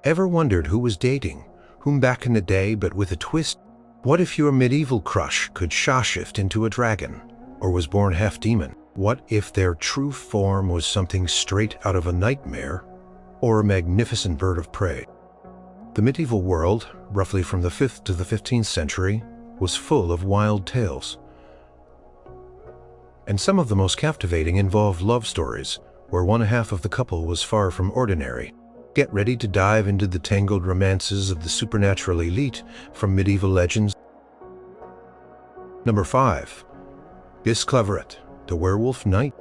Ever wondered who was dating whom back in the day, but with a twist? What if your medieval crush could shapeshift into a dragon, or was born half-demon? What if their true form was something straight out of a nightmare, or a magnificent bird of prey? The medieval world, roughly from the 5th to the 15th century, was full of wild tales. And some of the most captivating involved love stories, where one half of the couple was far from ordinary. Get ready to dive into the tangled romances of the supernatural elite from medieval legends. Number 5. Bisclavret, the werewolf knight.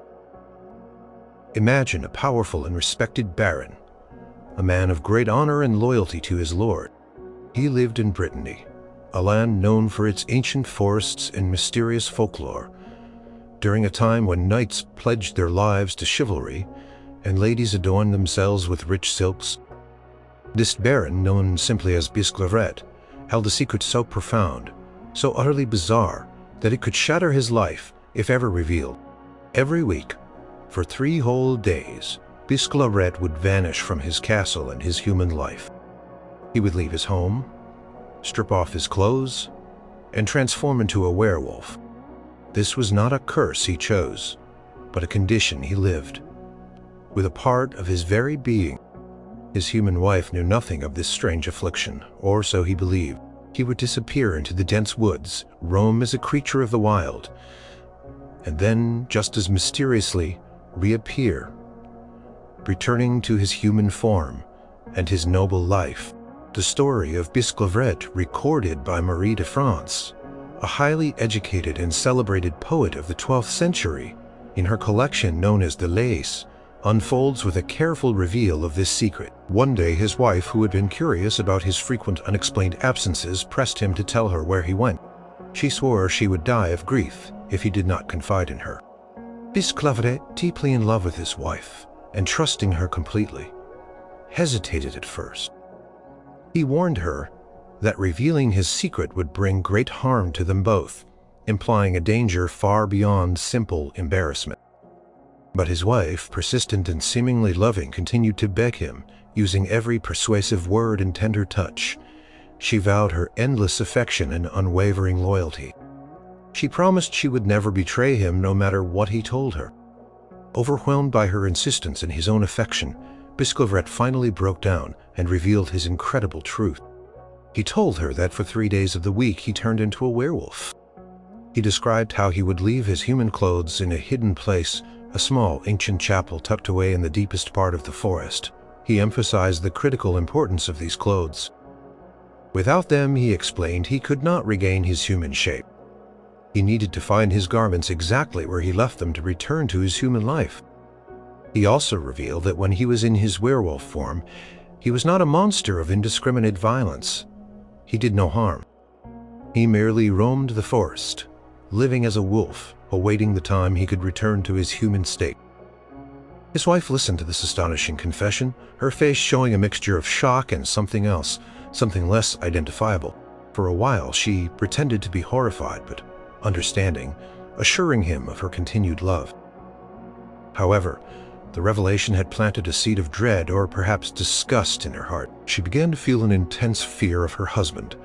Imagine a powerful and respected baron, a man of great honor and loyalty to his lord. He lived in Brittany, a land known for its ancient forests and mysterious folklore, during a time when knights pledged their lives to chivalry and ladies adorned themselves with rich silks. This baron, known simply as Bisclavret, held a secret so profound, so utterly bizarre, that it could shatter his life if ever revealed. Every week, for 3 whole days, Bisclavret would vanish from his castle and his human life. He would leave his home, strip off his clothes, and transform into a werewolf. This was not a curse he chose, but a condition he lived. With a part of his very being, his human wife knew nothing of this strange affliction, or so he believed. He would disappear into the dense woods, roam as a creature of the wild, and then, just as mysteriously, reappear, returning to his human form and his noble life. The story of Bisclavret, recorded by Marie de France, a highly educated and celebrated poet of the 12th century, in her collection known as the Lays, unfolds with a careful reveal of this secret. One day his wife, who had been curious about his frequent unexplained absences, pressed him to tell her where he went. She swore she would die of grief if he did not confide in her. Bisclavret, deeply in love with his wife and trusting her completely, hesitated at first. He warned her that revealing his secret would bring great harm to them both, implying a danger far beyond simple embarrassment. But his wife, persistent and seemingly loving, continued to beg him, using every persuasive word and tender touch. She vowed her endless affection and unwavering loyalty. She promised she would never betray him no matter what he told her. Overwhelmed by her insistence and his own affection, Bisclavret finally broke down and revealed his incredible truth. He told her that for 3 days of the week he turned into a werewolf. He described how he would leave his human clothes in a hidden place, a small ancient chapel tucked away in the deepest part of the forest. He emphasized the critical importance of these clothes. Without them, he explained, he could not regain his human shape. He needed to find his garments exactly where he left them to return to his human life. He also revealed that when he was in his werewolf form, he was not a monster of indiscriminate violence. He did no harm. He merely roamed the forest, living as a wolf, awaiting the time he could return to his human state. His wife listened to this astonishing confession, her face showing a mixture of shock and something else, something less identifiable. For a while she pretended to be horrified, but understanding, assuring him of her continued love. However, the revelation had planted a seed of dread, or perhaps disgust, in her heart. She began to feel an intense fear of her husband,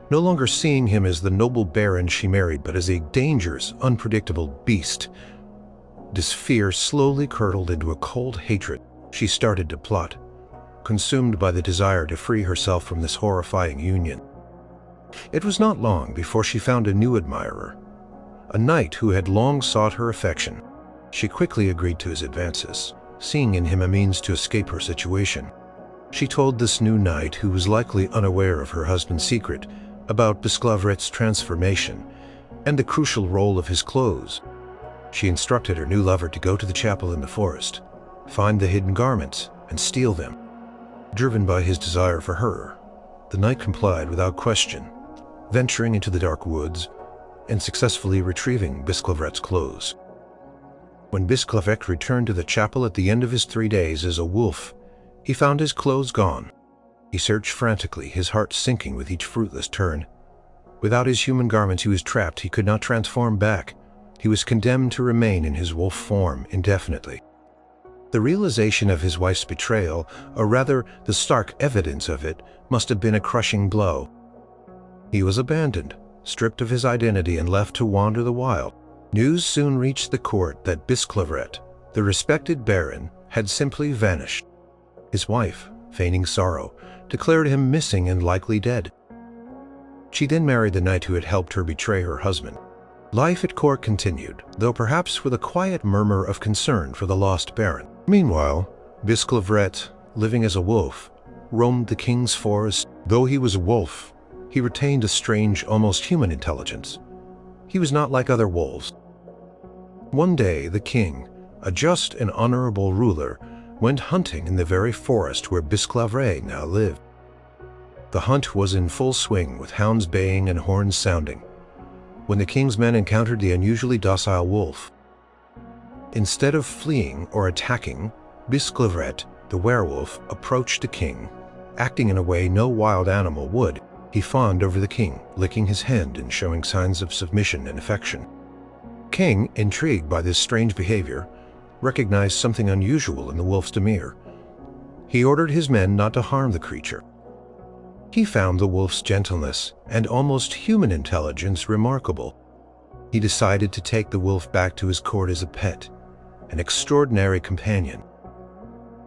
no longer seeing him as the noble baron she married, but as a dangerous, unpredictable beast. This fear slowly curdled into a cold hatred. She started to plot, consumed by the desire to free herself from this horrifying union. It was not long before she found a new admirer, a knight who had long sought her affection. She quickly agreed to his advances, seeing in him a means to escape her situation. She told this new knight, who was likely unaware of her husband's secret, about Bisclavret's transformation and the crucial role of his clothes. She instructed her new lover to go to the chapel in the forest, find the hidden garments, and steal them. Driven by his desire for her, the knight complied without question, venturing into the dark woods and successfully retrieving Bisclavret's clothes. When Bisclavret returned to the chapel at the end of his 3 days as a wolf, he found his clothes gone. He searched frantically, his heart sinking with each fruitless turn. Without his human garments he was trapped. He could not transform back. He was condemned to remain in his wolf form indefinitely. The realization of his wife's betrayal, or rather the stark evidence of it, must have been a crushing blow. He was abandoned, stripped of his identity and left to wander the wild. News soon reached the court that Bisclavret, the respected baron, had simply vanished. His wife, feigning sorrow, declared him missing and likely dead. She then married the knight who had helped her betray her husband. Life at court continued, though perhaps with a quiet murmur of concern for the lost baron. Meanwhile, Bisclavret, living as a wolf, roamed the king's forest. Though he was a wolf, he retained a strange, almost human intelligence. He was not like other wolves. One day, the king, a just and honorable ruler, went hunting in the very forest where Bisclavret now lived. The hunt was in full swing, with hounds baying and horns sounding, when the king's men encountered the unusually docile wolf. Instead of fleeing or attacking, Bisclavret, the werewolf, approached the king. Acting in a way no wild animal would, he fawned over the king, licking his hand and showing signs of submission and affection. King, intrigued by this strange behavior, recognized something unusual in the wolf's demeanor. He ordered his men not to harm the creature. He found the wolf's gentleness and almost human intelligence remarkable. He decided to take the wolf back to his court as a pet, an extraordinary companion.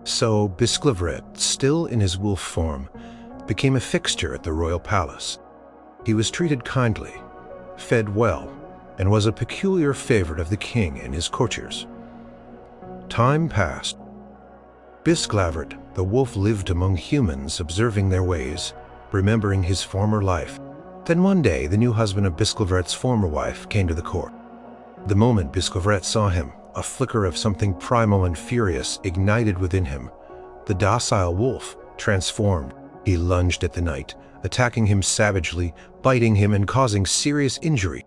So Bisclavret, still in his wolf form, became a fixture at the royal palace. He was treated kindly, fed well, and was a peculiar favorite of the king and his courtiers. Time passed. Bisclavret, the wolf, lived among humans, observing their ways, remembering his former life. Then one day, the new husband of Bisclavret's former wife came to the court. The moment Bisclavret saw him, a flicker of something primal and furious ignited within him. The docile wolf transformed. He lunged at the knight, attacking him savagely, biting him and causing serious injury.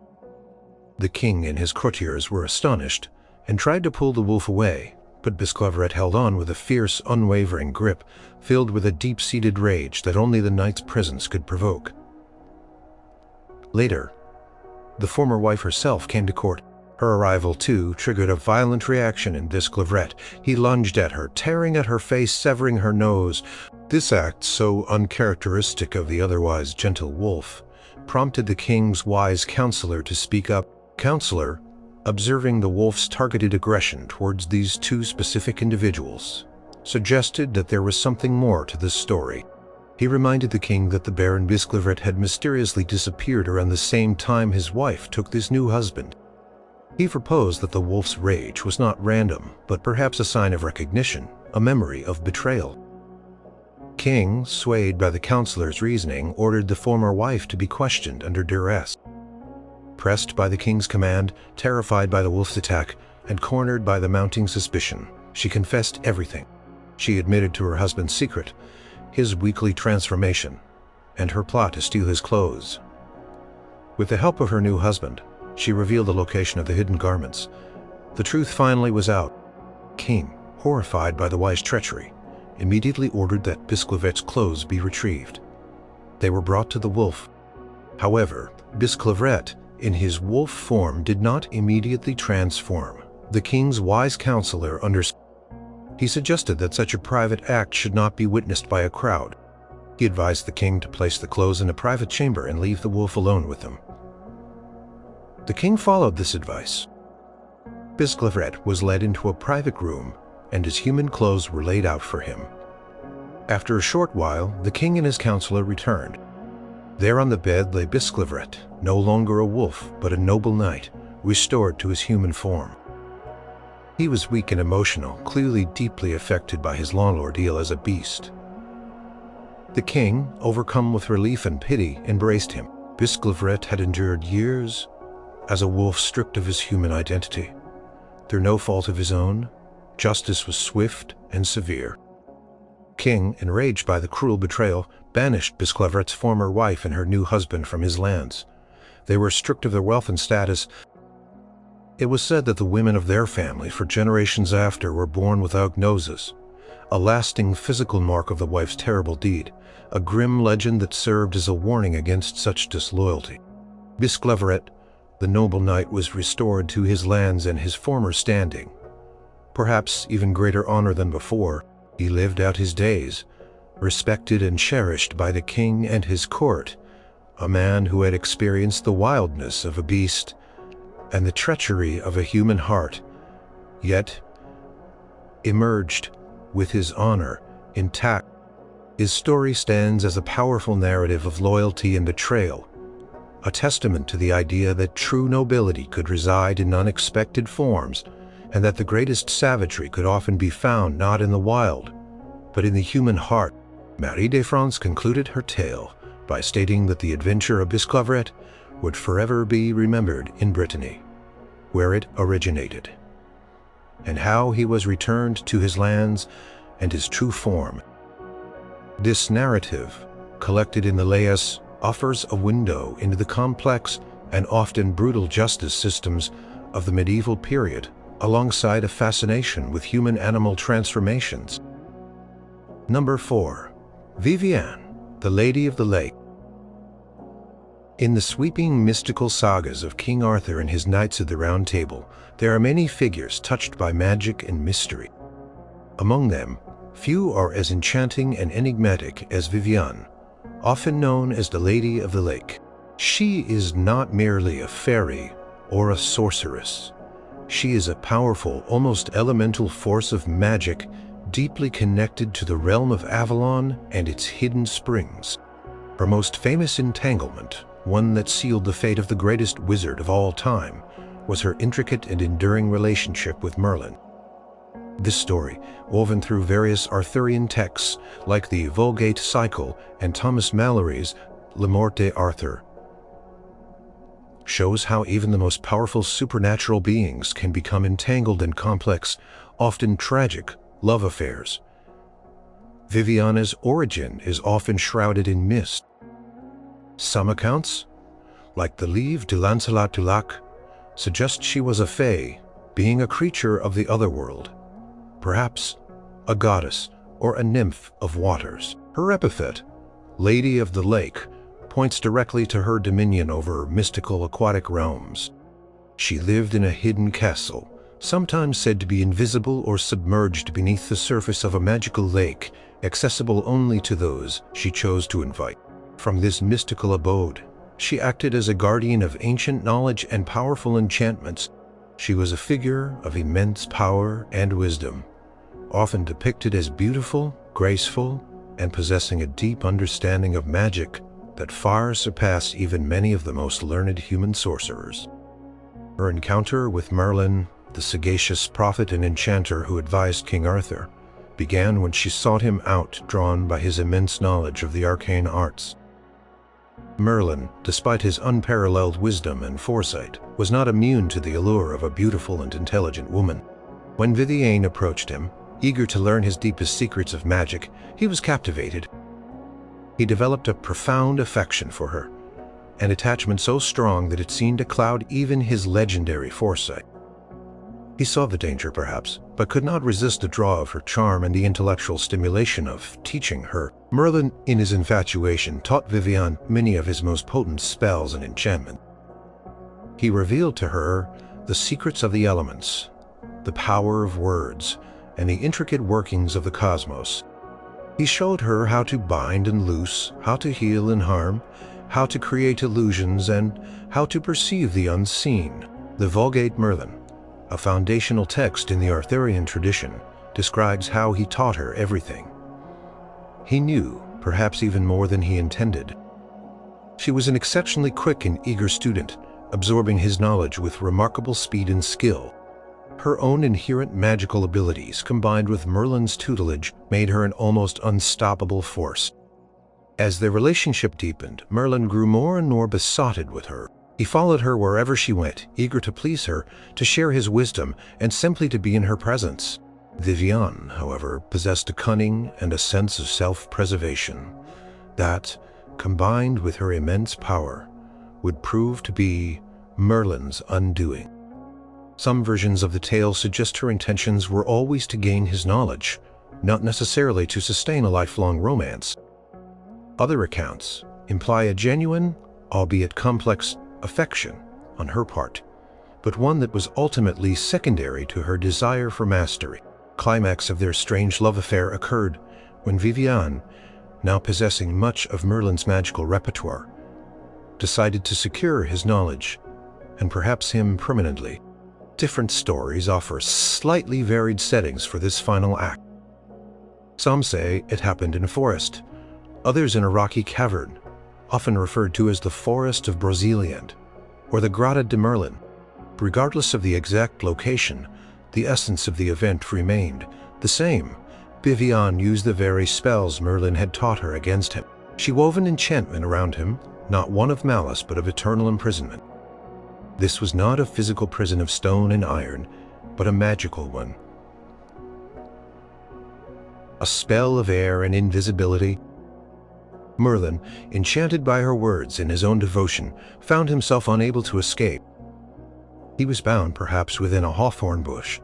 The king and his courtiers were astonished and tried to pull the wolf away, but Bisclavret held on with a fierce, unwavering grip, filled with a deep-seated rage that only the knight's presence could provoke. Later, the former wife herself came to court. Her arrival, too, triggered a violent reaction in Bisclavret. He lunged at her, tearing at her face, severing her nose. This act, so uncharacteristic of the otherwise gentle wolf, prompted the king's wise counselor to speak up. Counselor, observing the wolf's targeted aggression towards these two specific individuals, suggested that there was something more to this story. He reminded the king that the Baron Bisclavret had mysteriously disappeared around the same time his wife took this new husband. He proposed that the wolf's rage was not random, but perhaps a sign of recognition, a memory of betrayal. King, swayed by the counselor's reasoning, ordered the former wife to be questioned under duress. Pressed by the king's command, terrified by the wolf's attack, and cornered by the mounting suspicion, she confessed everything. She admitted to her husband's secret, his weekly transformation, and her plot to steal his clothes. With the help of her new husband, she revealed the location of the hidden garments. The truth finally was out. King, horrified by the wife's treachery, immediately ordered that Bisclavret's clothes be retrieved. They were brought to the wolf. However, Bisclavret, in his wolf form, did not immediately transform. The king's wise counselor understood. He suggested that such a private act should not be witnessed by a crowd. He advised the king to place the clothes in a private chamber and leave the wolf alone with them. The king followed this advice. Bisclavret was led into a private room, and his human clothes were laid out for him. After a short while, the king and his counselor returned. There on the bed lay Bisclavret, no longer a wolf, but a noble knight, restored to his human form. He was weak and emotional, clearly deeply affected by his long ordeal as a beast. The king, overcome with relief and pity, embraced him. Bisclavret had endured years as a wolf, stripped of his human identity. Through no fault of his own, justice was swift and severe. King, enraged by the cruel betrayal, banished Bisclavret's former wife and her new husband from his lands. They were stripped of their wealth and status. It was said that the women of their family for generations after were born without noses, a lasting physical mark of the wife's terrible deed, a grim legend that served as a warning against such disloyalty. Bisclavret, the noble knight, was restored to his lands and his former standing. perhaps even greater honor than before, he lived out his days, respected and cherished by the king and his court, a man who had experienced the wildness of a beast and the treachery of a human heart, yet emerged with his honor intact. His story stands as a powerful narrative of loyalty and betrayal, a testament to the idea that true nobility could reside in unexpected forms, and that the greatest savagery could often be found not in the wild, but in the human heart. Marie de France concluded her tale by stating that the adventure of Bisclavret would forever be remembered in Brittany, where it originated, and how he was returned to his lands and his true form. This narrative, collected in the Laïus, offers a window into the complex and often brutal justice systems of the medieval period, alongside a fascination with human-animal transformations. Number 4. Viviane, the Lady of the Lake. In the sweeping mystical sagas of King Arthur and his Knights of the Round Table, there are many figures touched by magic and mystery. Among them, few are as enchanting and enigmatic as Viviane, often known as the Lady of the Lake. She is not merely a fairy or a sorceress. She is a powerful, almost elemental force of magic, deeply connected to the realm of Avalon and its hidden springs. Her most famous entanglement, one that sealed the fate of the greatest wizard of all time, was her intricate and enduring relationship with Merlin. This story, woven through various Arthurian texts like the Vulgate Cycle and Thomas Malory's Le Morte d'Arthur, shows how even the most powerful supernatural beings can become entangled in complex, often tragic, love affairs. Viviane's origin is often shrouded in mist. Some accounts, like the Livre de Lancelot du Lac, suggest she was a fae, being a creature of the otherworld, perhaps a goddess or a nymph of waters. Her epithet, Lady of the Lake, points directly to her dominion over mystical aquatic realms. She lived in a hidden castle, sometimes said to be invisible or submerged beneath the surface of a magical lake, accessible only to those she chose to invite. From this mystical abode, she acted as a guardian of ancient knowledge and powerful enchantments. She was a figure of immense power and wisdom, often depicted as beautiful, graceful, and possessing a deep understanding of magic that far surpassed even many of the most learned human sorcerers. Her encounter with Merlin, the sagacious prophet and enchanter who advised King Arthur, began when she sought him out, drawn by his immense knowledge of the arcane arts. Merlin, despite his unparalleled wisdom and foresight, was not immune to the allure of a beautiful and intelligent woman. When Viviane approached him, eager to learn his deepest secrets of magic, he was captivated. He developed a profound affection for her, an attachment so strong that it seemed to cloud even his legendary foresight. He saw the danger, perhaps, but could not resist the draw of her charm and the intellectual stimulation of teaching her. Merlin, in his infatuation, taught Viviane many of his most potent spells and enchantments. He revealed to her the secrets of the elements, the power of words, and the intricate workings of the cosmos. He showed her how to bind and loose, how to heal and harm, how to create illusions, and how to perceive the unseen. The Vulgate Merlin, a foundational text in the Arthurian tradition, describes how he taught her everything. He knew, perhaps even more than he intended. She was an exceptionally quick and eager student, absorbing his knowledge with remarkable speed and skill. Her own inherent magical abilities, combined with Merlin's tutelage, made her an almost unstoppable force. As their relationship deepened, Merlin grew more and more besotted with her. He followed her wherever she went, eager to please her, to share his wisdom, and simply to be in her presence. Viviane, however, possessed a cunning and a sense of self-preservation that, combined with her immense power, would prove to be Merlin's undoing. Some versions of the tale suggest her intentions were always to gain his knowledge, not necessarily to sustain a lifelong romance. Other accounts imply a genuine, albeit complex, affection on her part, but one that was ultimately secondary to her desire for mastery. Climax of their strange love affair occurred when Viviane, now possessing much of Merlin's magical repertoire, decided to secure his knowledge, and perhaps him permanently. Different stories offer slightly varied settings for this final act. Some say it happened in a forest, others in a rocky cavern, often referred to as the Forest of Brocéliande, or the Grotta de Merlin. Regardless of the exact location, the essence of the event remained the same. Viviane used the very spells Merlin had taught her against him. She wove an enchantment around him, not one of malice but of eternal imprisonment. This was not a physical prison of stone and iron, but a magical one. A spell of air and invisibility. Merlin, enchanted by her words and his own devotion, found himself unable to escape. He was bound perhaps within a hawthorn bush,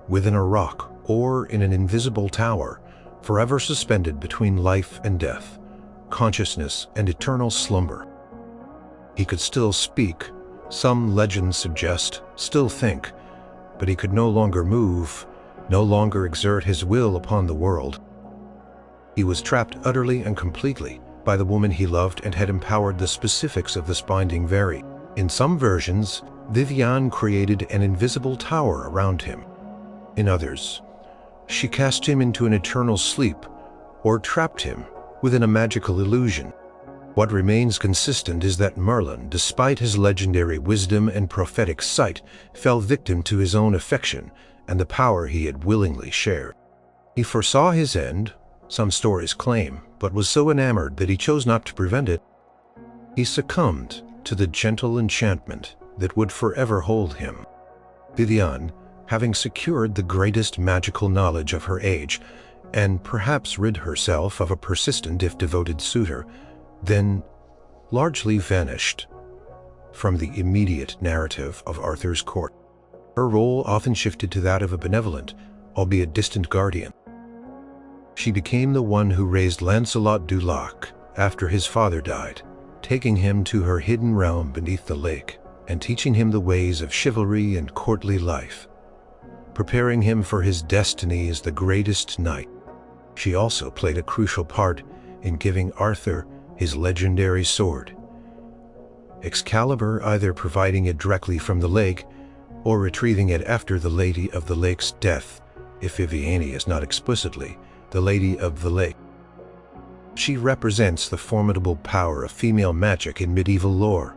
within a rock, or in an invisible tower, forever suspended between life and death, consciousness and eternal slumber. He could still speak, some legends suggest, still think, but he could no longer move, no longer exert his will upon the world. He was trapped utterly and completely by the woman he loved and had empowered. The specifics of this binding vary. In some versions, Viviane created an invisible tower around him. In others, she cast him into an eternal sleep or trapped him within a magical illusion. What remains consistent is that Merlin, despite his legendary wisdom and prophetic sight, fell victim to his own affection and the power he had willingly shared. He foresaw his end, some stories claim, but was so enamored that he chose not to prevent it. He succumbed to the gentle enchantment that would forever hold him. Viviane, having secured the greatest magical knowledge of her age, and perhaps rid herself of a persistent if devoted suitor, then largely vanished from the immediate narrative of Arthur's court. Her role often shifted to that of a benevolent, albeit distant guardian. She became the one who raised Lancelot du Lac after his father died, taking him to her hidden realm beneath the lake and teaching him the ways of chivalry and courtly life, preparing him for his destiny as the greatest knight. She also played a crucial part in giving Arthur his legendary sword, Excalibur, either providing it directly from the lake or retrieving it after the Lady of the Lake's death, if Viviane is not explicitly the Lady of the Lake. She represents the formidable power of female magic in medieval lore,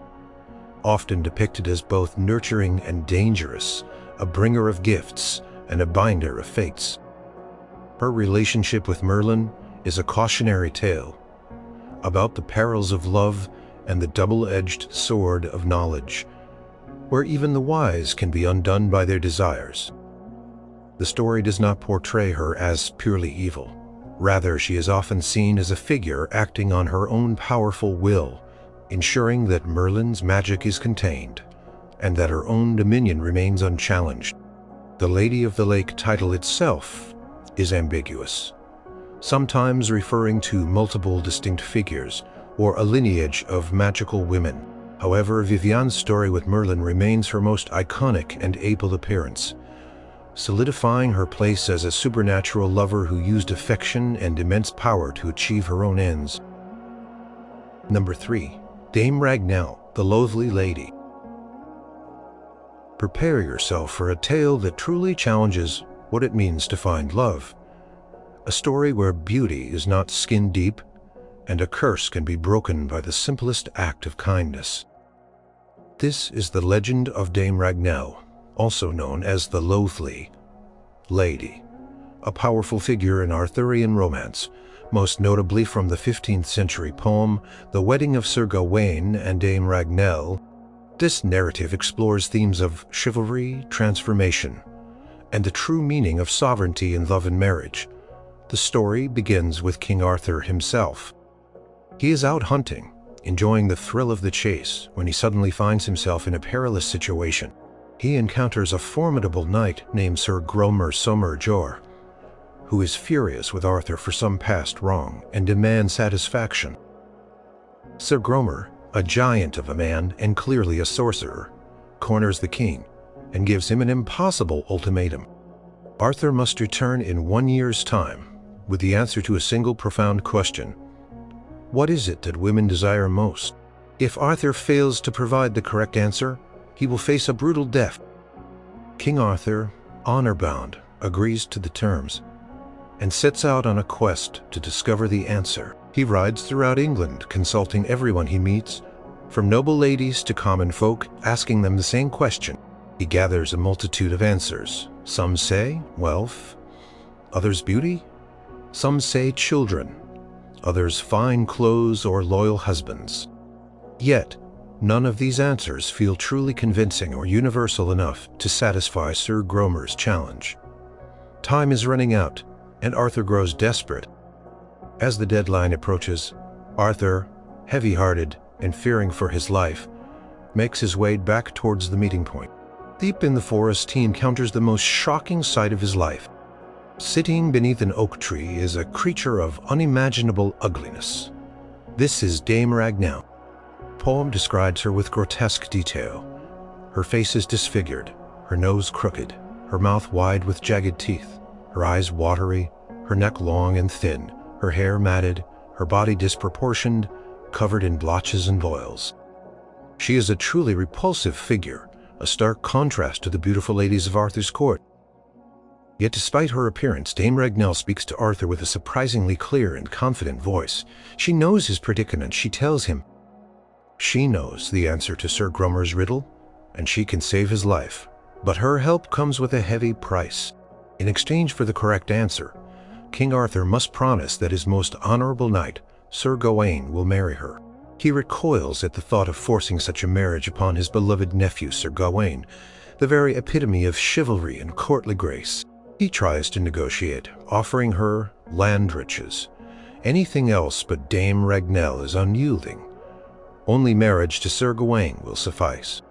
often depicted as both nurturing and dangerous, a bringer of gifts and a binder of fates. Her relationship with Merlin is a cautionary tale about the perils of love and the double-edged sword of knowledge, where even the wise can be undone by their desires. The story does not portray her as purely evil. Rather, she is often seen as a figure acting on her own powerful will, ensuring that Merlin's magic is contained and that her own dominion remains unchallenged. The Lady of the Lake title itself is ambiguous, sometimes referring to multiple distinct figures or a lineage of magical women. However, Viviane's story with Merlin remains her most iconic and able appearance, solidifying her place as a supernatural lover who used affection and immense power to achieve her own ends. Number 3. Dame Ragnell, the Loathly Lady. Prepare yourself for a tale that truly challenges what it means to find love. A story where beauty is not skin deep, and a curse can be broken by the simplest act of kindness. This is the legend of Dame Ragnell, also known as the Loathly Lady, a powerful figure in Arthurian romance, most notably from the 15th century poem The Wedding of Sir Gawain and Dame Ragnell. This narrative explores themes of chivalry, transformation, and the true meaning of sovereignty in love and marriage. The story begins with King Arthur himself. He is out hunting, enjoying the thrill of the chase, when he suddenly finds himself in a perilous situation. He encounters a formidable knight named Sir Gromer Sommerjor, who is furious with Arthur for some past wrong and demands satisfaction. Sir Gromer, a giant of a man and clearly a sorcerer, corners the king, and gives him an impossible ultimatum. Arthur must return in 1 year's time with the answer to a single profound question. What is it that women desire most? If Arthur fails to provide the correct answer, he will face a brutal death. King Arthur, honor-bound, agrees to the terms and sets out on a quest to discover the answer. He rides throughout England, consulting everyone he meets, from noble ladies to common folk, asking them the same question. He gathers a multitude of answers. Some say wealth, others beauty, some say children, others fine clothes or loyal husbands. Yet, none of these answers feel truly convincing or universal enough to satisfy Sir Gromer's challenge. Time is running out, and Arthur grows desperate. As the deadline approaches, Arthur, heavy-hearted and fearing for his life, makes his way back towards the meeting point. Deep in the forest, he encounters the most shocking sight of his life. Sitting beneath an oak tree is a creature of unimaginable ugliness. This is Dame Ragnell. The poem describes her with grotesque detail. Her face is disfigured, her nose crooked, her mouth wide with jagged teeth, her eyes watery, her neck long and thin, her hair matted, her body disproportioned, covered in blotches and boils. She is a truly repulsive figure, a stark contrast to the beautiful ladies of Arthur's court. Yet despite her appearance, Dame Ragnell speaks to Arthur with a surprisingly clear and confident voice. She knows his predicament. She tells him she knows the answer to Sir Gromer's riddle, and she can save his life. But her help comes with a heavy price. In exchange for the correct answer, King Arthur must promise that his most honorable knight, Sir Gawain, will marry her. He recoils at the thought of forcing such a marriage upon his beloved nephew, Sir Gawain, the very epitome of chivalry and courtly grace. He tries to negotiate, offering her land riches. Anything else but Dame Ragnell is unyielding. Only marriage to Sir Gawain will suffice.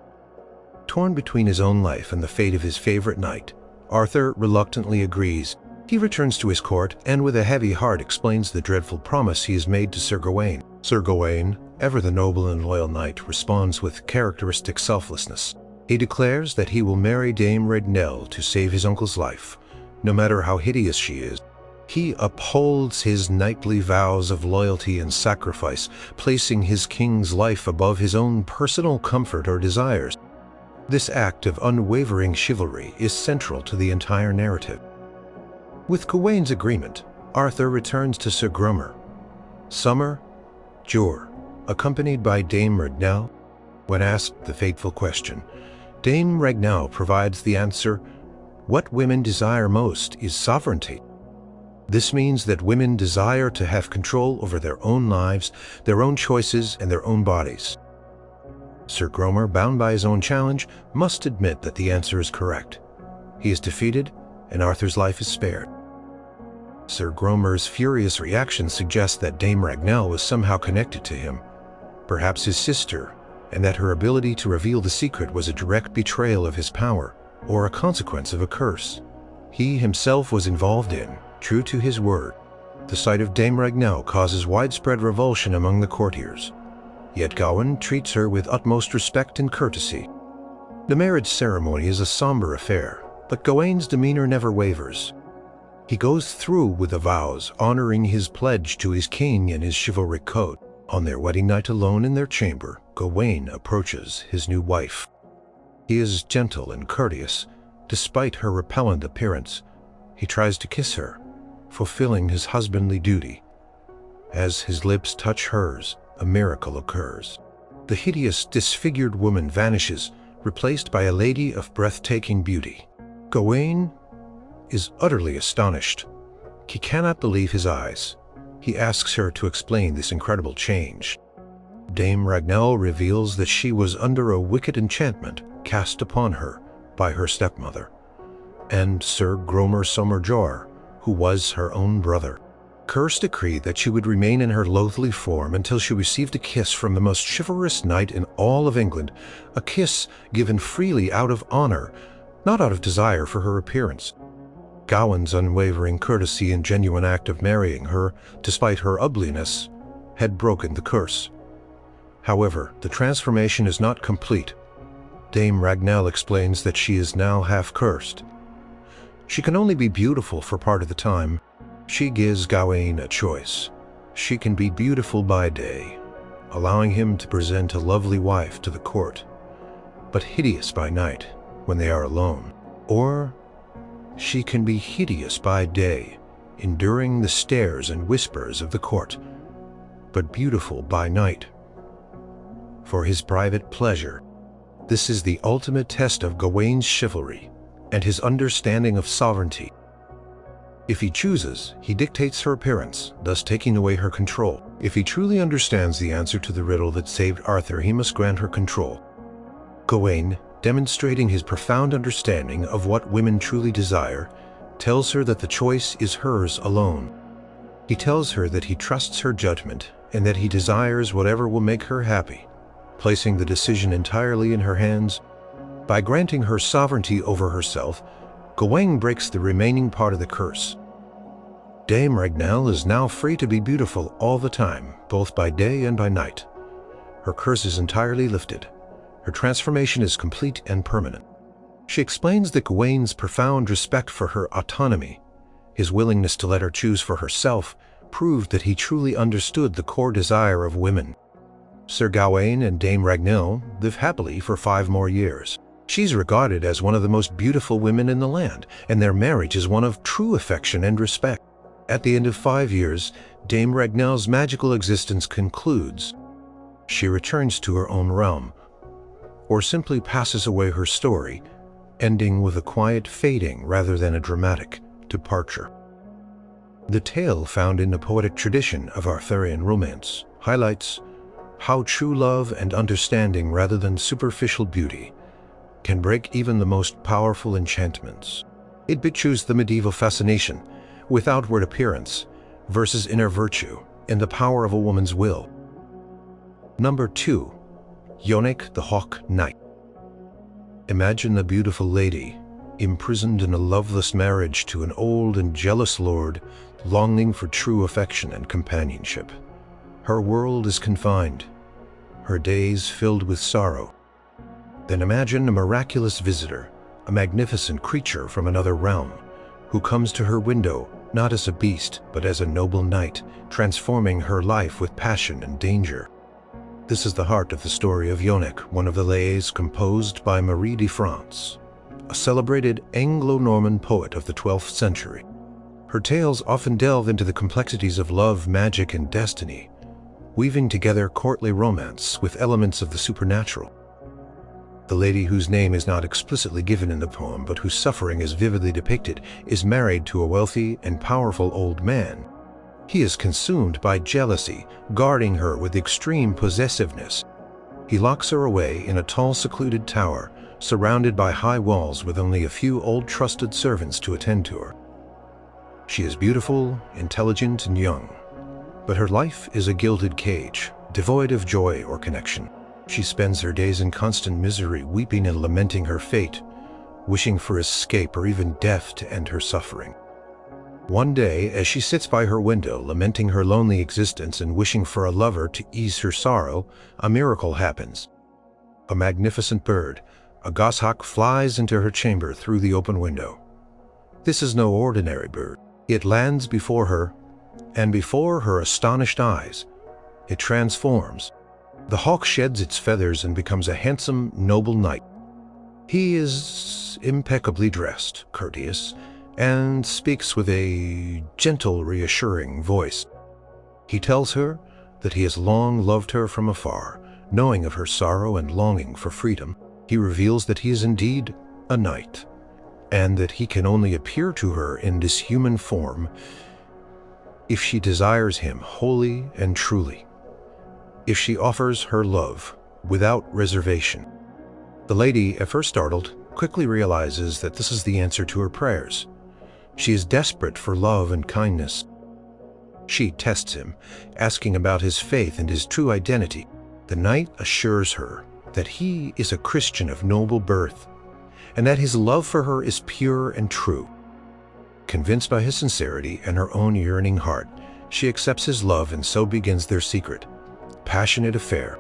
Torn between his own life and the fate of his favorite knight, Arthur reluctantly agrees. He returns to his court and with a heavy heart explains the dreadful promise he has made to Sir Gawain. Sir Gawain, ever the noble and loyal knight, responds with characteristic selflessness. He declares that he will marry Dame Ragnell to save his uncle's life, no matter how hideous she is. He upholds his knightly vows of loyalty and sacrifice, placing his king's life above his own personal comfort or desires. This act of unwavering chivalry is central to the entire narrative. With Gawain's agreement, Arthur returns to Sir Gromer. Summer, Jure, accompanied by Dame Ragnell. When asked the fateful question, Dame Ragnell provides the answer, what women desire most is sovereignty. This means that women desire to have control over their own lives, their own choices, and their own bodies. Sir Gromer, bound by his own challenge, must admit that the answer is correct. He is defeated, and Arthur's life is spared. Sir Gromer's furious reaction suggests that Dame Ragnell was somehow connected to him, perhaps his sister, and that her ability to reveal the secret was a direct betrayal of his power, or a consequence of a curse he himself was involved in. True to his word, the sight of Dame Ragnell causes widespread revulsion among the courtiers. Yet Gawain treats her with utmost respect and courtesy. The marriage ceremony is a somber affair, but Gawain's demeanor never wavers. He goes through with the vows, honoring his pledge to his king and his chivalric code. On their wedding night alone in their chamber, Gawain approaches his new wife. He is gentle and courteous. Despite her repellent appearance, he tries to kiss her, fulfilling his husbandly duty. As his lips touch hers, a miracle occurs. The hideous, disfigured woman vanishes, replaced by a lady of breathtaking beauty. Gawain is utterly astonished. He cannot believe his eyes. He asks her to explain this incredible change. Dame Ragnell reveals that she was under a wicked enchantment cast upon her by her stepmother, and Sir Gromer Sommerjor, who was her own brother. Curse decreed that she would remain in her loathly form until she received a kiss from the most chivalrous knight in all of England, a kiss given freely out of honor, not out of desire for her appearance. Gawain's unwavering courtesy and genuine act of marrying her, despite her ugliness, had broken the curse. However, the transformation is not complete. Dame Ragnell explains that she is now half cursed. She can only be beautiful for part of the time. She gives Gawain a choice. She can be beautiful by day, allowing him to present a lovely wife to the court, but hideous by night when they are alone. Or she can be hideous by day, enduring the stares and whispers of the court, but beautiful by night, for his private pleasure. This is the ultimate test of Gawain's chivalry and his understanding of sovereignty. If he chooses, he dictates her appearance, thus taking away her control. If he truly understands the answer to the riddle that saved Arthur, he must grant her control. Gawain, demonstrating his profound understanding of what women truly desire, tells her that the choice is hers alone. He tells her that he trusts her judgment and that he desires whatever will make her happy, placing the decision entirely in her hands. By granting her sovereignty over herself, Gawain breaks the remaining part of the curse. Dame Ragnell is now free to be beautiful all the time, both by day and by night. Her curse is entirely lifted. Her transformation is complete and permanent. She explains that Gawain's profound respect for her autonomy, his willingness to let her choose for herself, proved that he truly understood the core desire of women. Sir Gawain and Dame Ragnell live happily for 5 more years. She's regarded as one of the most beautiful women in the land, and their marriage is one of true affection and respect. At the end of 5 years, Dame Ragnell's magical existence concludes. She returns to her own realm, or simply passes away her story, ending with a quiet fading rather than a dramatic departure. The tale, found in the poetic tradition of Arthurian romance, highlights how true love and understanding rather than superficial beauty can break even the most powerful enchantments. It bitchews the medieval fascination with outward appearance versus inner virtue and the power of a woman's will. Number 2. Yonec the Hawk Knight. Imagine the beautiful lady, imprisoned in a loveless marriage to an old and jealous lord, longing for true affection and companionship. Her world is confined, her days filled with sorrow. Then imagine a miraculous visitor, a magnificent creature from another realm, who comes to her window not as a beast, but as a noble knight, transforming her life with passion and danger. This is the heart of the story of Yonec, one of the lays composed by Marie de France, a celebrated Anglo-Norman poet of the 12th century. Her tales often delve into the complexities of love, magic, and destiny, weaving together courtly romance with elements of the supernatural. The lady, whose name is not explicitly given in the poem but whose suffering is vividly depicted, is married to a wealthy and powerful old man. He is consumed by jealousy, guarding her with extreme possessiveness. He locks her away in a tall, secluded tower, surrounded by high walls with only a few old trusted servants to attend to her. She is beautiful, intelligent, and young, but her life is a gilded cage, devoid of joy or connection. She spends her days in constant misery, weeping and lamenting her fate, wishing for escape or even death to end her suffering. One day, as she sits by her window, lamenting her lonely existence and wishing for a lover to ease her sorrow, a miracle happens. A magnificent bird, a goshawk, flies into her chamber through the open window. This is no ordinary bird. It lands before her, and before her astonished eyes, it transforms. The hawk sheds its feathers and becomes a handsome, noble knight. He is impeccably dressed, courteous, and speaks with a gentle, reassuring voice. He tells her that he has long loved her from afar, knowing of her sorrow and longing for freedom. He reveals that he is indeed a knight, and that he can only appear to her in this human form if she desires him wholly and truly, if she offers her love without reservation. The lady, at first startled, quickly realizes that this is the answer to her prayers. She is desperate for love and kindness. She tests him, asking about his faith and his true identity. The knight assures her that he is a Christian of noble birth, and that his love for her is pure and true. Convinced by his sincerity and her own yearning heart, she accepts his love, and so begins their secret, passionate affair.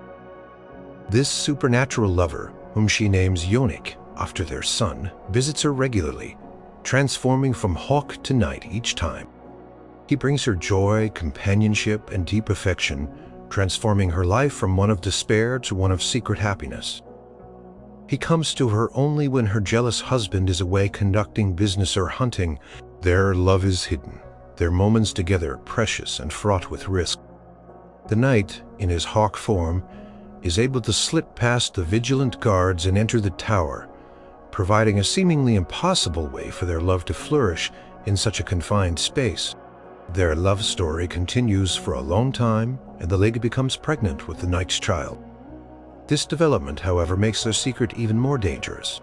This supernatural lover whom she names Yonik after their son, visits her regularly, transforming from hawk to knight each time. He brings her joy, companionship, and deep affection, transforming her life from one of despair to one of secret happiness. He comes to her only when her jealous husband is away conducting business or hunting. Their love is hidden, their moments together precious and fraught with risk. The knight, in his hawk form, is able to slip past the vigilant guards and enter the tower, providing a seemingly impossible way for their love to flourish in such a confined space. Their love story continues for a long time, and the lady becomes pregnant with the knight's child. This development, however, makes their secret even more dangerous.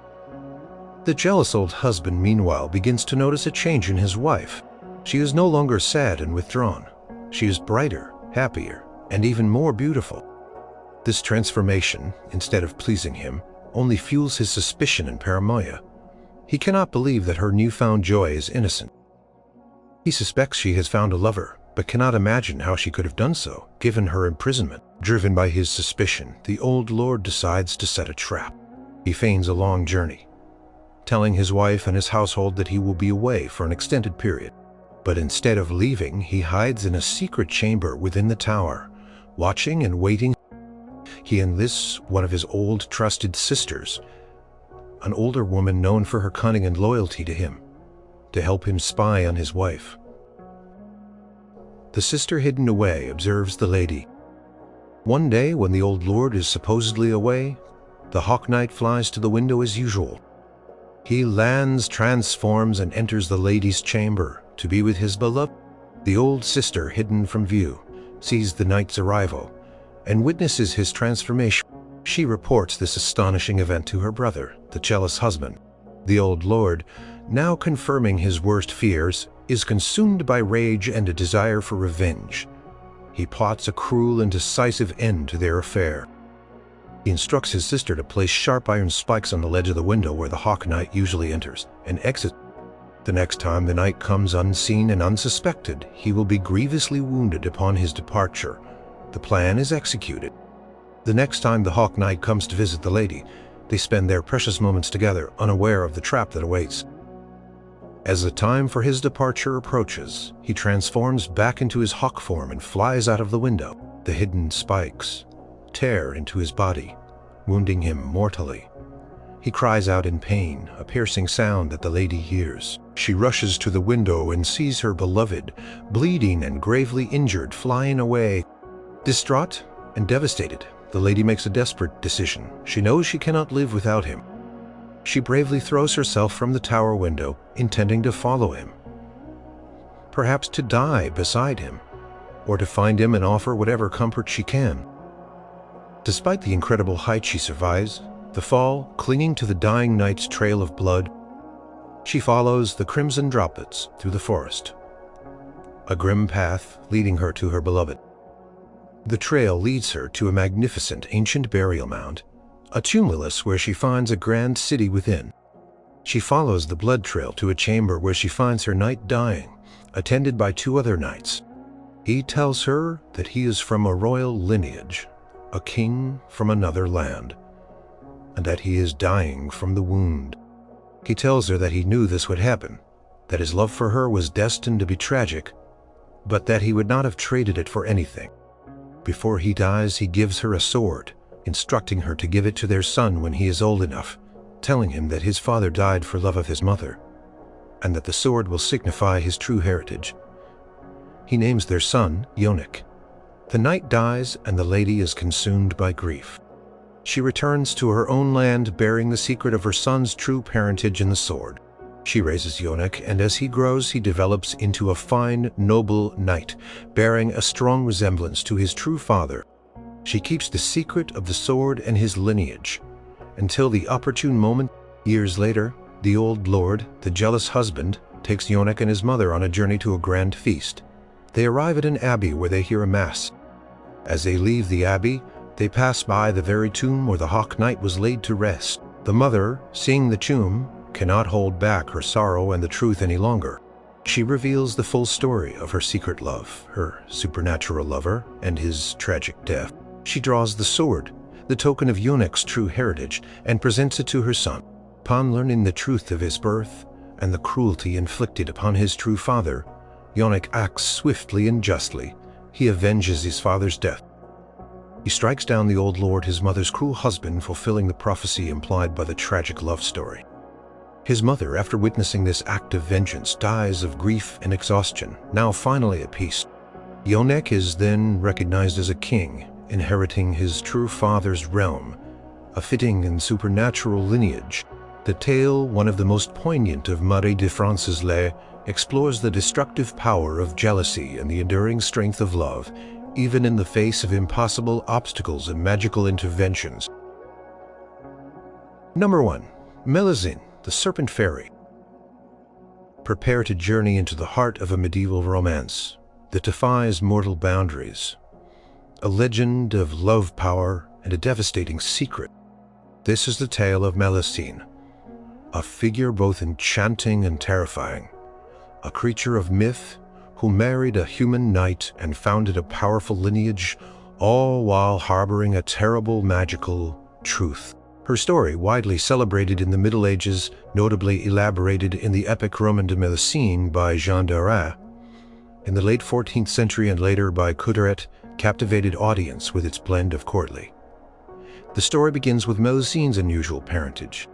The jealous old husband, meanwhile, begins to notice a change in his wife. She is no longer sad and withdrawn. She is brighter, happier, and even more beautiful. This transformation, instead of pleasing him, only fuels his suspicion and paranoia. He cannot believe that her newfound joy is innocent. He suspects she has found a lover, but cannot imagine how she could have done so, given her imprisonment. Driven by his suspicion, the old lord decides to set a trap. He feigns a long journey, telling his wife and his household that he will be away for an extended period. But instead of leaving, he hides in a secret chamber within the tower, watching and waiting. He enlists one of his old trusted sisters, an older woman known for her cunning and loyalty to him, to help him spy on his wife. The sister, hidden away, observes the lady. One day, when the old lord is supposedly away, the Hawk Knight flies to the window as usual. He lands, transforms, and enters the lady's chamber to be with his beloved. The old sister, hidden from view, sees the knight's arrival and witnesses his transformation. She reports this astonishing event to her brother, the jealous husband. The old lord, now confirming his worst fears, is consumed by rage and a desire for revenge. He plots a cruel and decisive end to their affair. He instructs his sister to place sharp iron spikes on the ledge of the window where the Hawk Knight usually enters and exits. The next time the knight comes unseen and unsuspected, he will be grievously wounded upon his departure. The plan is executed. The next time the Hawk Knight comes to visit the lady, they spend their precious moments together, unaware of the trap that awaits. As the time for his departure approaches, he transforms back into his hawk form and flies out of the window. The hidden spikes tear into his body, wounding him mortally. He cries out in pain, a piercing sound that the lady hears. She rushes to the window and sees her beloved, bleeding and gravely injured, flying away. Distraught and devastated, the lady makes a desperate decision. She knows she cannot live without him. She bravely throws herself from the tower window, intending to follow him. Perhaps to die beside him, or to find him and offer whatever comfort she can. Despite the incredible height, she survives the fall, clinging to the dying knight's trail of blood. She follows the crimson droplets through the forest, a grim path leading her to her beloved. The trail leads her to a magnificent ancient burial mound, a tumulus where she finds a grand city within. She follows the blood trail to a chamber where she finds her knight dying, attended by 2 other knights. He tells her that he is from a royal lineage, a king from another land, and that he is dying from the wound. He tells her that he knew this would happen, that his love for her was destined to be tragic, but that he would not have traded it for anything. Before he dies, he gives her a sword, instructing her to give it to their son when he is old enough, telling him that his father died for love of his mother, and that the sword will signify his true heritage. He names their son Yonik. The knight dies, and the lady is consumed by grief. She returns to her own land, bearing the secret of her son's true parentage in the sword. She raises Yonik, and as he grows, he develops into a fine, noble knight, bearing a strong resemblance to his true father. She keeps the secret of the sword and his lineage, until the opportune moment. Years later, the old lord, the jealous husband, takes Yonik and his mother on a journey to a grand feast. They arrive at an abbey where they hear a mass. As they leave the abbey, they pass by the very tomb where the Hawk Knight was laid to rest. The mother, seeing the tomb, cannot hold back her sorrow and the truth any longer. She reveals the full story of her secret love, her supernatural lover, and his tragic death. She draws the sword, the token of Yonek's true heritage, and presents it to her son. Upon learning the truth of his birth and the cruelty inflicted upon his true father, Yonek acts swiftly and justly. He avenges his father's death. He strikes down the old lord, his mother's cruel husband, fulfilling the prophecy implied by the tragic love story. His mother, after witnessing this act of vengeance, dies of grief and exhaustion, now finally at peace. Yonek is then recognized as a king, inheriting his true father's realm, a fitting and supernatural lineage. The tale, one of the most poignant of Marie de France's lays, explores the destructive power of jealousy and the enduring strength of love, even in the face of impossible obstacles and magical interventions. Number 1. Melusine, the Serpent Fairy. Prepare to journey into the heart of a medieval romance that defies mortal boundaries. A legend of love power and a devastating secret. This is the tale of Melusine, a figure both enchanting and terrifying, a creature of myth who married a human knight and founded a powerful lineage, all while harboring a terrible magical truth. Her story, widely celebrated in the Middle Ages, notably elaborated in the epic Roman de Melusine by Jean d'Arras, in the late 14th century and later by Couderet, captivated audience with its blend of courtly. The story begins with Melusine's unusual parentage.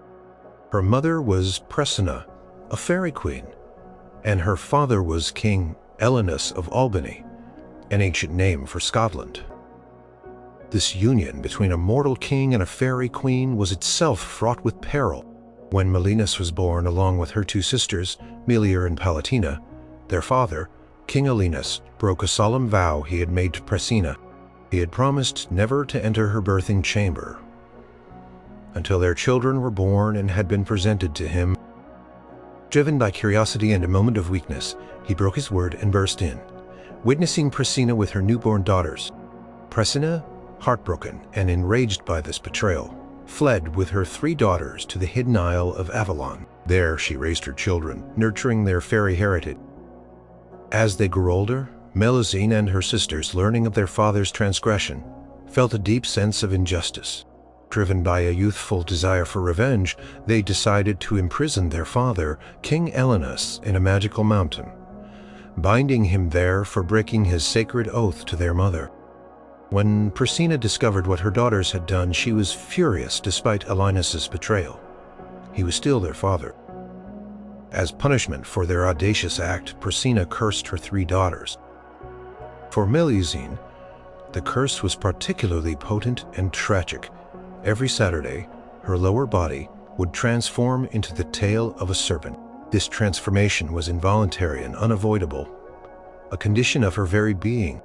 Her mother was Presina, a fairy queen, and her father was King Elenus of Albany, an ancient name for Scotland. This union between a mortal king and a fairy queen was itself fraught with peril. When Melinus was born along with her two sisters, Melior and Palatina, their father, King Elenus, broke a solemn vow he had made to Presina. He had promised never to enter her birthing chamber until their children were born and had been presented to him. Driven by curiosity and a moment of weakness, he broke his word and burst in, witnessing Presina with her newborn daughters. Presina, heartbroken and enraged by this betrayal, fled with her 3 daughters to the hidden isle of Avalon. There she raised her children, nurturing their fairy heritage. As they grew older, Melusine and her sisters, learning of their father's transgression, felt a deep sense of injustice. Driven by a youthful desire for revenge, they decided to imprison their father, King Elenus, in a magical mountain, binding him there for breaking his sacred oath to their mother. When Presina discovered what her daughters had done, she was furious despite Elenus's betrayal. He was still their father. As punishment for their audacious act, Presina cursed her 3 daughters. For Melusine, the curse was particularly potent and tragic. Every Saturday, her lower body would transform into the tail of a serpent. This transformation was involuntary and unavoidable, a condition of her very being.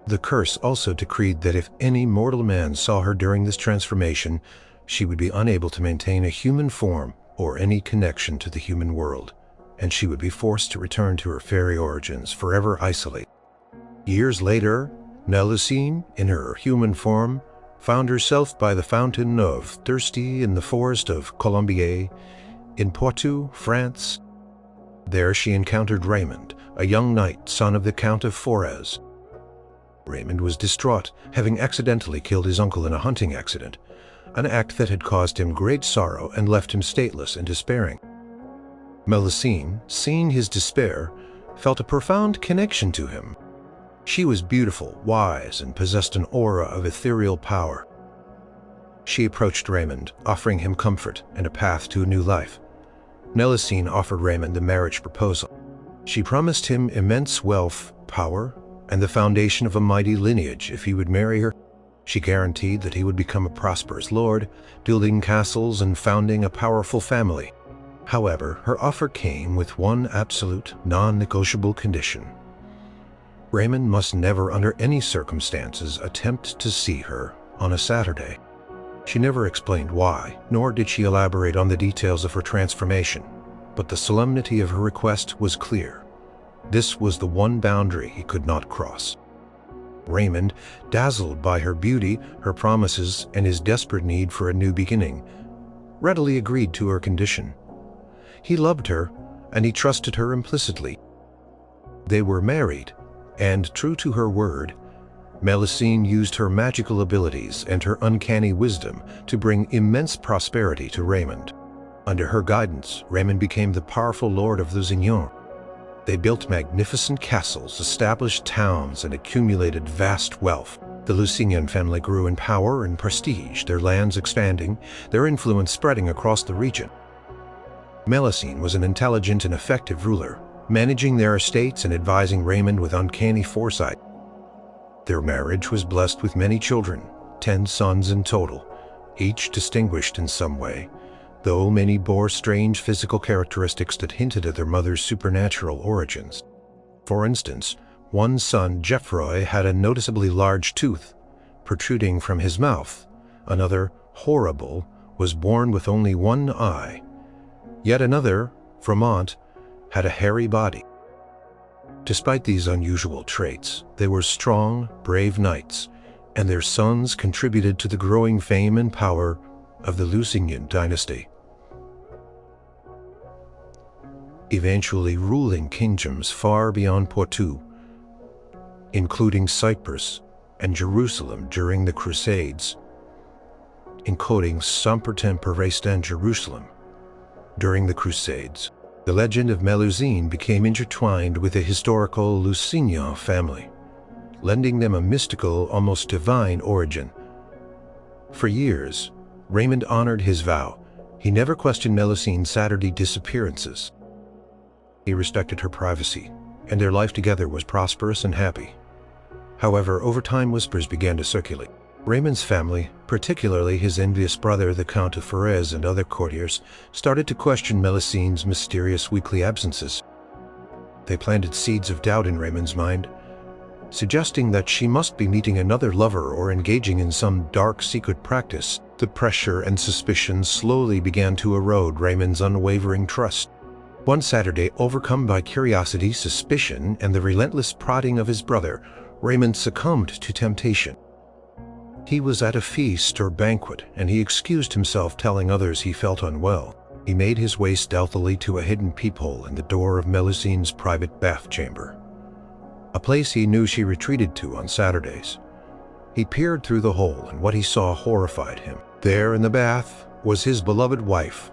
The curse also decreed that if any mortal man saw her during this transformation, she would be unable to maintain a human form or any connection to the human world, and she would be forced to return to her fairy origins, forever isolated. Years later, Melusine, in her human form, found herself by the fountain of Thirsty in the forest of Colombier, in Poitou, France. There she encountered Raymond, a young knight, son of the Count of Forez. Raymond was distraught, having accidentally killed his uncle in a hunting accident, an act that had caused him great sorrow and left him stateless and despairing. Melusine, seeing his despair, felt a profound connection to him. She was beautiful, wise, and possessed an aura of ethereal power. She approached Raymond, offering him comfort and a path to a new life. Melusine offered Raymond the marriage proposal. She promised him immense wealth, power, and the foundation of a mighty lineage if he would marry her. She guaranteed that he would become a prosperous lord, building castles and founding a powerful family. However, her offer came with one absolute, non-negotiable condition. Raymond must never, under any circumstances, attempt to see her on a Saturday. She never explained why, nor did she elaborate on the details of her transformation, but the solemnity of her request was clear. This was the one boundary he could not cross. Raymond, dazzled by her beauty, her promises, and his desperate need for a new beginning, readily agreed to her condition. He loved her, and he trusted her implicitly. They were married, and true to her word, Melusine used her magical abilities and her uncanny wisdom to bring immense prosperity to Raymond. Under her guidance, Raymond became the powerful lord of Lusignan. They built magnificent castles, established towns, and accumulated vast wealth. The Lusignan family grew in power and prestige, their lands expanding, their influence spreading across the region. Melusine was an intelligent and effective ruler, managing their estates and advising Raymond with uncanny foresight. Their marriage was blessed with many children, 10 sons in total, each distinguished in some way, though many bore strange physical characteristics that hinted at their mother's supernatural origins. For instance, one son, Geoffroy, had a noticeably large tooth protruding from his mouth. Another, Horrible, was born with only one eye. Yet another, Froment, had a hairy body. Despite these unusual traits, they were strong, brave knights, and their sons contributed to the growing fame and power of the Lusignan dynasty, eventually ruling kingdoms far beyond Poitou, including Cyprus and Jerusalem during the Crusades, including Saint-Martin Jerusalem. During the Crusades, the legend of Melusine became intertwined with the historical Lusignan family, lending them a mystical, almost divine origin. For years, Raymond honored his vow. He never questioned Melusine's Saturday disappearances. He respected her privacy, and their life together was prosperous and happy. However, over time whispers began to circulate. Raymond's family, particularly his envious brother the Count of Forez and other courtiers, started to question Melusine's mysterious weekly absences. They planted seeds of doubt in Raymond's mind, suggesting that she must be meeting another lover or engaging in some dark secret practice. The pressure and suspicion slowly began to erode Raymond's unwavering trust. One Saturday, overcome by curiosity, suspicion, and the relentless prodding of his brother, Raymond succumbed to temptation. He was at a feast or banquet, and he excused himself, telling others he felt unwell. He made his way stealthily to a hidden peephole in the door of Melusine's private bath chamber, a place he knew she retreated to on Saturdays. He peered through the hole, and what he saw horrified him. There in the bath was his beloved wife,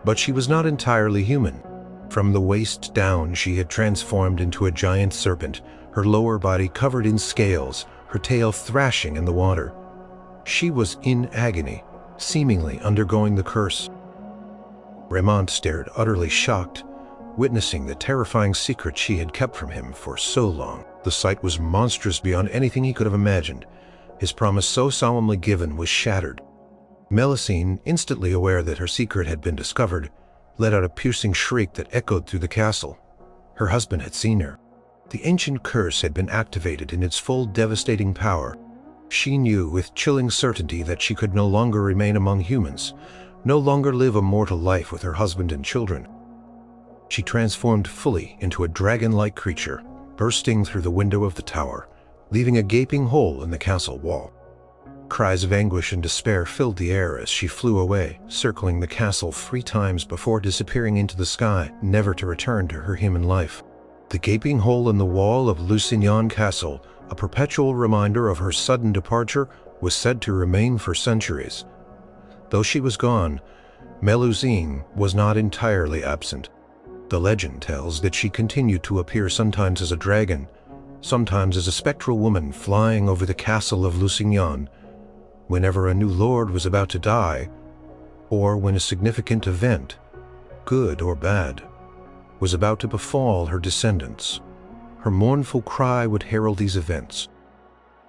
but she was not entirely human. From the waist down, she had transformed into a giant serpent, her lower body covered in scales, her tail thrashing in the water. She was in agony, seemingly undergoing the curse. Raymond stared, utterly shocked, witnessing the terrifying secret she had kept from him for so long. The sight was monstrous beyond anything he could have imagined. His promise, so solemnly given, was shattered. Melusine, instantly aware that her secret had been discovered, let out a piercing shriek that echoed through the castle. Her husband had seen her. The ancient curse had been activated in its full devastating power. She knew with chilling certainty that she could no longer remain among humans, no longer live a mortal life with her husband and children. She transformed fully into a dragon-like creature, bursting through the window of the tower, leaving a gaping hole in the castle wall. Cries of anguish and despair filled the air as she flew away, circling the castle 3 times before disappearing into the sky, never to return to her human life. The gaping hole in the wall of Lusignan Castle, a perpetual reminder of her sudden departure, was said to remain for centuries. Though she was gone, Melusine was not entirely absent. The legend tells that she continued to appear sometimes as a dragon, sometimes as a spectral woman flying over the castle of Lusignan, whenever a new lord was about to die, or when a significant event, good or bad, was about to befall her descendants. Her mournful cry would herald these events.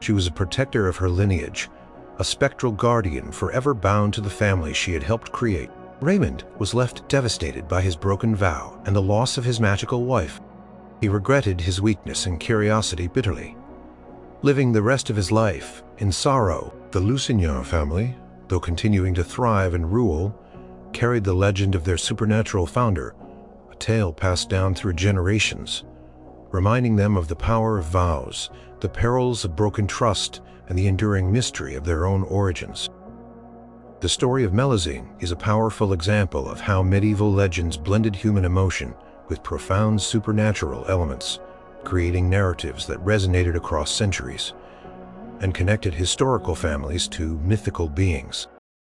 She was a protector of her lineage, a spectral guardian forever bound to the family she had helped create. Raymond was left devastated by his broken vow and the loss of his magical wife. He regretted his weakness and curiosity bitterly. Living the rest of his life in sorrow, the Lusignan family, though continuing to thrive and rule, carried the legend of their supernatural founder, a tale passed down through generations, reminding them of the power of vows, the perils of broken trust, and the enduring mystery of their own origins. The story of Melusine is a powerful example of how medieval legends blended human emotion with profound supernatural elements, creating narratives that resonated across centuries. and connected historical families to mythical beings.